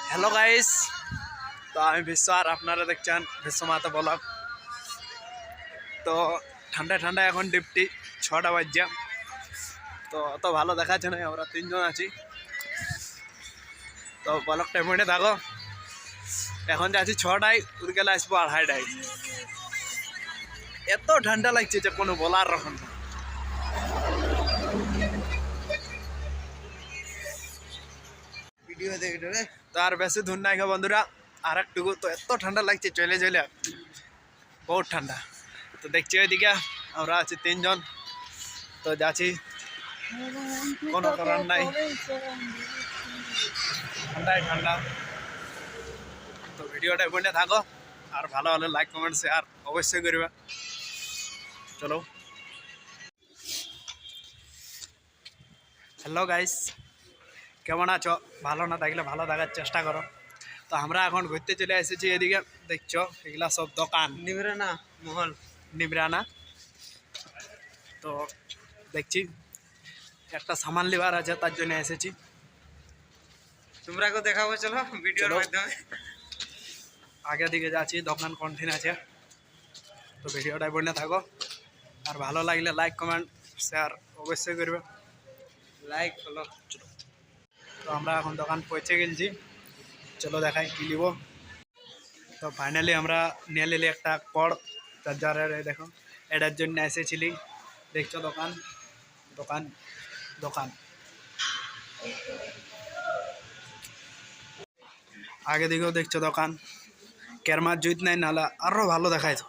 Hello guys, তো আমি বিশ্ব আর আপনারা দেখছেন বিশ্ব মাতা ব্লগ। তো ঠান্ডা ঠান্ডা এখন ডিপটি 6টা বাজছে। তো অত ভালো দেখাচ্ছে না, আমরা 3জন আছি। তো ব্লগটা মনে থাকো। এখন যাচ্ছি 6টায়, গেলে আসবো 2:30টায়। এত ঠান্ডা লাগছে যে কোনো বলার রকম না। তো আর বেশি ধুন নাই বন্ধুরা, আর একটুকু। তো এত ঠান্ডা লাগছে, চলে চলে বহুত ঠান্ডা। তো দেখছি ওইদিকে আমরা আছি 3জন, তো যাচ্ছি, কোনো করার নাই, ঠান্ডায় ঠান্ডা। তো ভিডিওটা এখানে থাকো, আর ভালো ভালো লাইক কমেন্ট শেয়ার অবশ্যই করবে। চলো। হ্যালো গাইস, কেমন আছো? ভালো না থাকলে ভালো থাকার চেষ্টা করো। তো আমরা এখন ঘুরতে চলে এসেছি এদিকে। দেখছো এগুলা সব দোকান, নিবরানা মহল, নিবরানা। তো দেখছি একটা সামান লিবার আছে, তার জন্য এসেছি। তোমরা কেউ দেখাবো, চলো ভিডিওর মাধ্যমে। আগে দিকে যাচ্ছি, দোকান কন্টিন আছে। তো ভিডিওটা বনে থাকো, আর ভালো লাগলে লাইক কমেন্ট শেয়ার অবশ্যই করবে। Like follow. তো আমরা এখন দোকান পৌঁছে গেছি, চলো দেখাই কি নিব। তো ফাইনালি আমরা নিয়ে নিলি একটা কড় চার্জারের। দেখো, এটার জন্য এসেছিলি। দেখছো দোকান দোকান দোকান। আগে দিকেও দেখছো দোকান। ক্যারমার জুইত নাই, নালা আরো ভালো দেখাইছো।